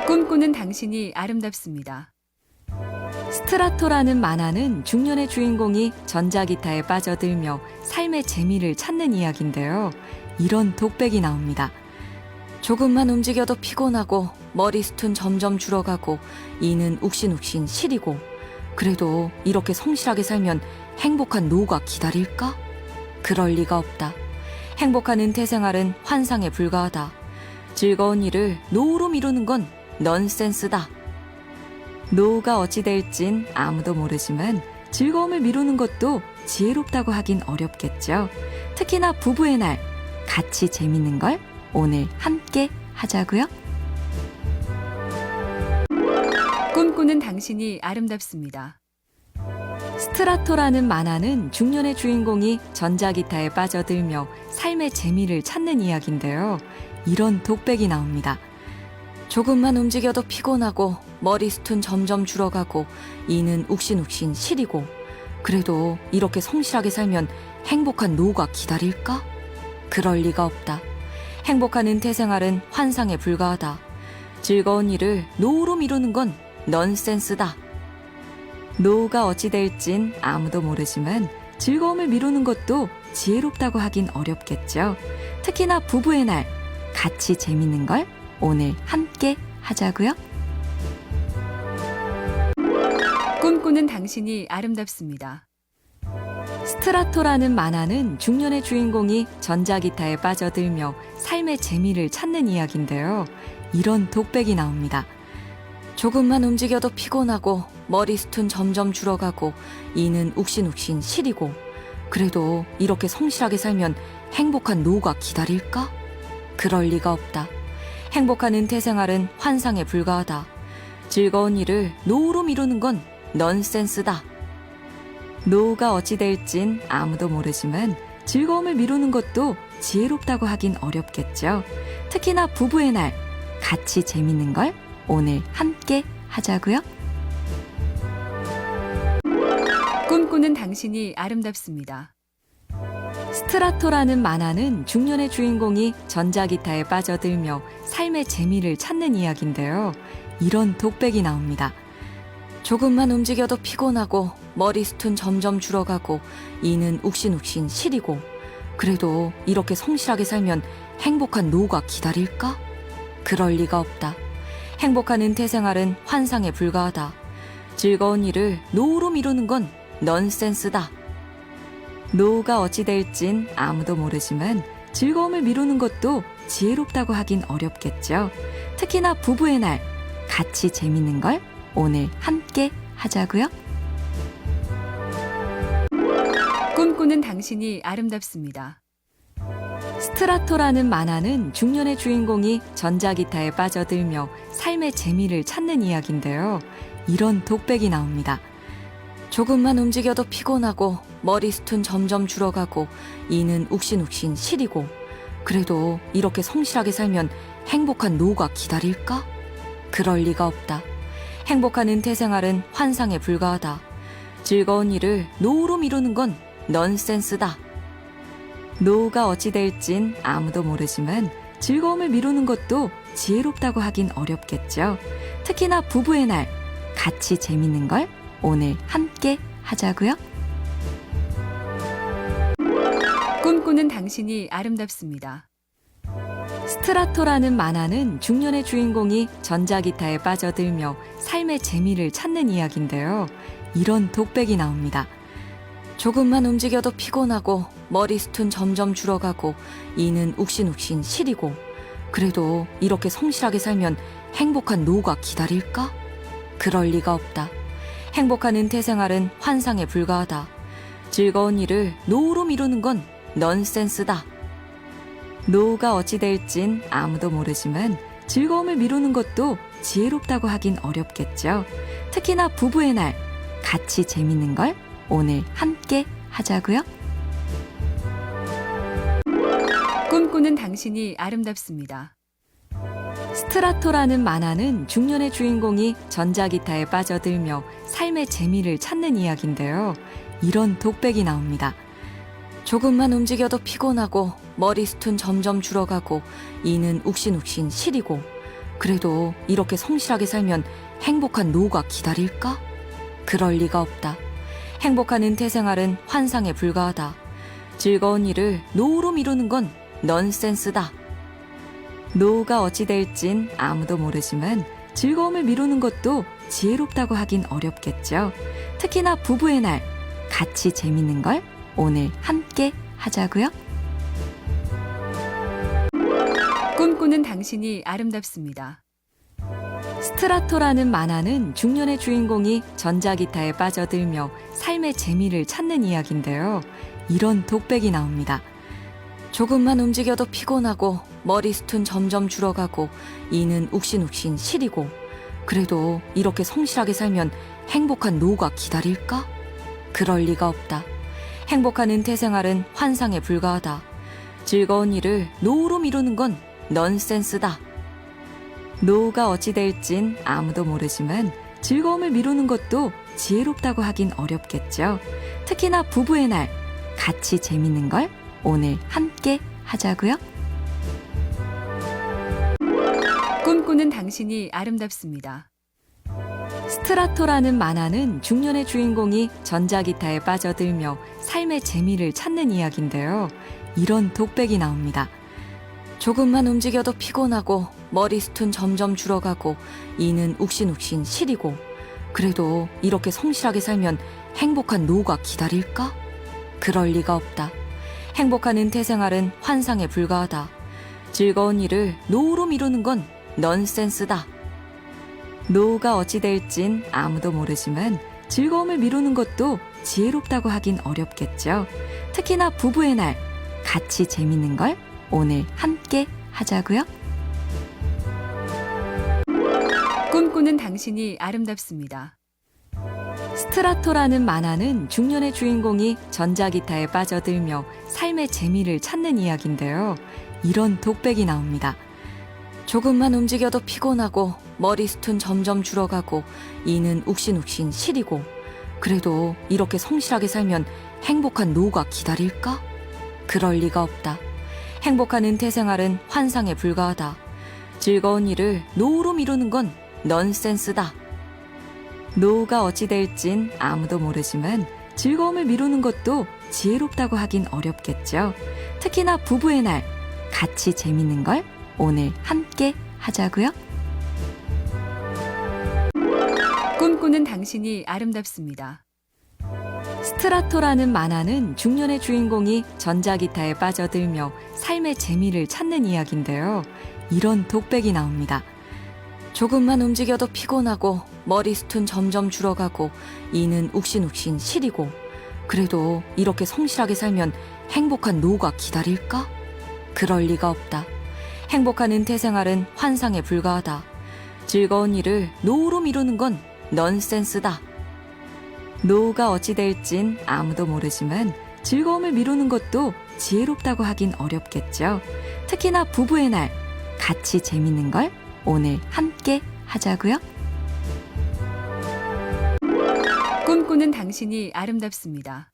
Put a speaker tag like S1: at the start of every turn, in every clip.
S1: 꿈꾸는 당신이 아름답습니다.
S2: 스트라토라는 만화는 중년의 주인공이 전자기타에 빠져들며 삶의 재미를 찾는 이야기인데요. 이런 독백이 나옵니다. 조금만 움직여도 피곤하고 머리숱은 점점 줄어가고 이는 욱신욱신 시리고 그래도 이렇게 성실하게 살면 행복한 노후가 기다릴까? 그럴 리가 없다. 행복한 은퇴 생활은 환상에 불과하다. 즐거운 일을 노후로 미루는 건 넌센스다. 노후가 어찌 될진 아무도 모르지만 즐거움을 미루는 것도 지혜롭다고 하긴 어렵겠죠. 특히나 부부의 날 같이 재밌는 걸 오늘 함께 하자고요.
S1: 꿈꾸는 당신이 아름답습니다.
S2: 스트라토라는 만화는 중년의 주인공이 전자기타에 빠져들며 삶의 재미를 찾는 이야기인데요. 이런 독백이 나옵니다. 조금만 움직여도 피곤하고 머리숱은 점점 줄어가고 이는 욱신욱신 시리고 그래도 이렇게 성실하게 살면 행복한 노후가 기다릴까? 그럴 리가 없다. 행복한 은퇴 생활은 환상에 불과하다. 즐거운 일을 노후로 미루는 건 넌센스다. 노후가 어찌 될진 아무도 모르지만 즐거움을 미루는 것도 지혜롭다고 하긴 어렵겠죠. 특히나 부부의 날 같이 재밌는 걸 오늘 함께 하자고요.
S1: 꿈꾸는 당신이 아름답습니다.
S2: 스트라토라는 만화는 중년의 주인공이 전자기타에 빠져들며 삶의 재미를 찾는 이야기인데요. 이런 독백이 나옵니다. 조금만 움직여도 피곤하고 머리숱은 점점 줄어가고 이는 욱신욱신 시리고 그래도 이렇게 성실하게 살면 행복한 노후가 기다릴까? 그럴 리가 없다. 행복한 은퇴 생활은 환상에 불과하다. 즐거운 일을 노후로 미루는 건 넌센스다. 노후가 어찌 될진 아무도 모르지만 즐거움을 미루는 것도 지혜롭다고 하긴 어렵겠죠. 특히나 부부의 날 같이 재밌는 걸 오늘 함께 하자고요.
S1: 꿈꾸는 당신이 아름답습니다.
S2: 스트라토라는 만화는 중년의 주인공이 전자기타에 빠져들며 삶의 재미를 찾는 이야기인데요. 이런 독백이 나옵니다. 조금만 움직여도 피곤하고 머리숱은 점점 줄어가고 이는 욱신욱신 시리고 그래도 이렇게 성실하게 살면 행복한 노후가 기다릴까? 그럴 리가 없다. 행복한 은퇴 생활은 환상에 불과하다. 즐거운 일을 노후로 미루는 건 넌센스다. 노후가 어찌 될진 아무도 모르지만 즐거움을 미루는 것도 지혜롭다고 하긴 어렵겠죠. 특히나 부부의 날 같이 재밌는 걸 오늘 함께 하자고요.
S1: 꿈꾸는 당신이 아름답습니다.
S2: 스트라토라는 만화는 중년의 주인공이 전자기타에 빠져들며 삶의 재미를 찾는 이야기인데요. 이런 독백이 나옵니다. 조금만 움직여도 피곤하고 머리숱은 점점 줄어가고 이는 욱신욱신 시리고 그래도 이렇게 성실하게 살면 행복한 노후가 기다릴까? 그럴 리가 없다. 행복한 은퇴 생활은 환상에 불과하다. 즐거운 일을 노후로 미루는 건 넌센스다. 노후가 어찌 될진 아무도 모르지만 즐거움을 미루는 것도 지혜롭다고 하긴 어렵겠죠. 특히나 부부의 날 같이 재밌는 걸 오늘 함께 하자고요.
S1: 꿈꾸는 당신이 아름답습니다.
S2: 스트라토라는 만화는 중년의 주인공이 전자기타에 빠져들며 삶의 재미를 찾는 이야기인데요. 이런 독백이 나옵니다. 조금만 움직여도 피곤하고 머리숱은 점점 줄어가고 이는 욱신욱신 시리고 그래도 이렇게 성실하게 살면 행복한 노후가 기다릴까? 그럴 리가 없다. 행복한 은퇴 생활은 환상에 불과하다. 즐거운 일을 노후로 미루는 건 넌센스다. 노후가 어찌 될진 아무도 모르지만 즐거움을 미루는 것도 지혜롭다고 하긴 어렵겠죠. 특히나 부부의 날 같이 재밌는 걸 오늘 함께 하자고요.
S1: 꿈꾸는 당신이 아름답습니다.
S2: 스트라토라는 만화는 중년의 주인공이 전자기타에 빠져들며 삶의 재미를 찾는 이야기인데요. 이런 독백이 나옵니다. 조금만 움직여도 피곤하고 머리숱은 점점 줄어가고 이는 욱신욱신 시리고 그래도 이렇게 성실하게 살면 행복한 노후가 기다릴까? 그럴 리가 없다. 행복한 은퇴 생활은 환상에 불과하다. 즐거운 일을 노후로 미루는 건 넌센스다. 노후가 어찌 될진 아무도 모르지만 즐거움을 미루는 것도 지혜롭다고 하긴 어렵겠죠. 특히나 부부의 날, 같이 재밌는 걸 오늘 함께 하자고요.
S1: 꿈꾸는 당신이 아름답습니다.
S2: 스트라토라는 만화는 중년의 주인공이 전자기타에 빠져들며 삶의 재미를 찾는 이야기인데요. 이런 독백이 나옵니다. 조금만 움직여도 피곤하고 머리숱은 점점 줄어가고 이는 욱신욱신 시리고 그래도 이렇게 성실하게 살면 행복한 노후가 기다릴까? 그럴 리가 없다. 행복한 은퇴 생활은 환상에 불과하다. 즐거운 일을 노후로 미루는 건 넌센스다. 노후가 어찌 될진 아무도 모르지만 즐거움을 미루는 것도 지혜롭다고 하긴 어렵겠죠. 특히나 부부의 날, 같이 재밌는 걸 오늘 함께 하자고요.
S1: 꿈꾸는 당신이 아름답습니다.
S2: 스트라토라는 만화는 중년의 주인공이 전자기타에 빠져들며 삶의 재미를 찾는 이야기인데요. 이런 독백이 나옵니다. 조금만 움직여도 피곤하고 머리숱은 점점 줄어가고 이는 욱신욱신 시리고 그래도 이렇게 성실하게 살면 행복한 노후가 기다릴까? 그럴 리가 없다. 행복한 은퇴 생활은 환상에 불과하다. 즐거운 일을 노후로 미루는 건 넌센스다. 노후가 어찌 될진 아무도 모르지만 즐거움을 미루는 것도 지혜롭다고 하긴 어렵겠죠. 특히나 부부의 날, 같이 재밌는 걸 오늘 함께 하자고요.
S1: 꿈꾸는 당신이 아름답습니다.
S2: 스트라토라는 만화는 중년의 주인공이 전자기타에 빠져들며 삶의 재미를 찾는 이야기인데요. 이런 독백이 나옵니다. 조금만 움직여도 피곤하고 머리숱은 점점 줄어가고 이는 욱신욱신 시리고 그래도 이렇게 성실하게 살면 행복한 노후가 기다릴까? 그럴 리가 없다. 행복한 은퇴 생활은 환상에 불과하다. 즐거운 일을 노후로 미루는 건 넌센스다. 노후가 어찌 될진 아무도 모르지만 즐거움을 미루는 것도 지혜롭다고 하긴 어렵겠죠. 특히나 부부의 날, 같이 재밌는 걸 오늘 함께 하자고요.
S1: 꿈꾸는 당신이 아름답습니다.
S2: 스트라토라는 만화는 중년의 주인공이 전자기타에 빠져들며 삶의 재미를 찾는 이야기인데요. 이런 독백이 나옵니다. 조금만 움직여도 피곤하고 머리숱은 점점 줄어가고 이는 욱신욱신 시리고 그래도 이렇게 성실하게 살면 행복한 노후가 기다릴까? 그럴 리가 없다. 행복한 은퇴 생활은 환상에 불과하다. 즐거운 일을 노후로 미루는 건 넌센스다. 노후가 어찌 될진 아무도 모르지만 즐거움을 미루는 것도 지혜롭다고 하긴 어렵겠죠. 특히나 부부의 날, 같이 재밌는 걸 오늘 함께 하자고요.
S1: 꿈꾸는 당신이 아름답습니다.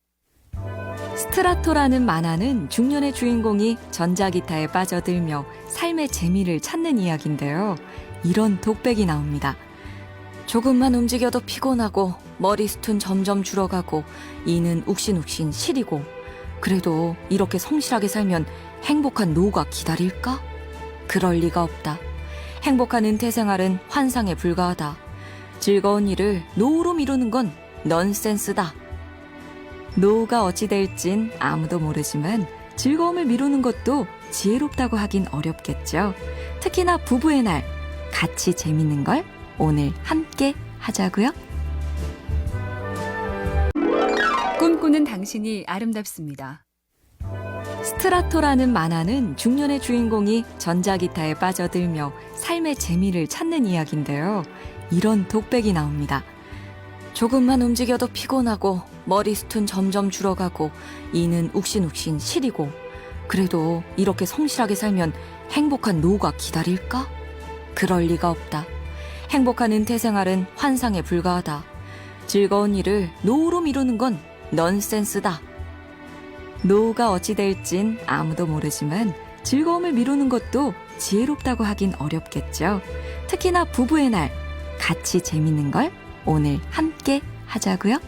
S2: 스트라토라는 만화는 중년의 주인공이 전자기타에 빠져들며 삶의 재미를 찾는 이야기인데요. 이런 독백이 나옵니다. 조금만 움직여도 피곤하고 머리숱은 점점 줄어가고 이는 욱신욱신 시리고 그래도 이렇게 성실하게 살면 행복한 노후가 기다릴까? 그럴 리가 없다. 행복한 은퇴 생활은 환상에 불과하다. 즐거운 일을 노후로 미루는 건 넌센스다. 노후가 어찌 될진 아무도 모르지만 즐거움을 미루는 것도 지혜롭다고 하긴 어렵겠죠. 특히나 부부의 날, 같이 재밌는 걸 오늘 함께 하자고요.
S1: 꿈꾸는 당신이 아름답습니다.
S2: 스트라토라는 만화는 중년의 주인공이 전자기타에 빠져들며 삶의 재미를 찾는 이야기인데요. 이런 독백이 나옵니다. 조금만 움직여도 피곤하고 머리숱은 점점 줄어가고 이는 욱신욱신 시리고 그래도 이렇게 성실하게 살면 행복한 노후가 기다릴까? 그럴 리가 없다. 행복한 은퇴 생활은 환상에 불과하다. 즐거운 일을 노후로 미루는 건 넌센스다. 노후가 어찌 될진 아무도 모르지만 즐거움을 미루는 것도 지혜롭다고 하긴 어렵겠죠. 특히나 부부의 날 같이 재밌는 걸 오늘 함께 하자고요.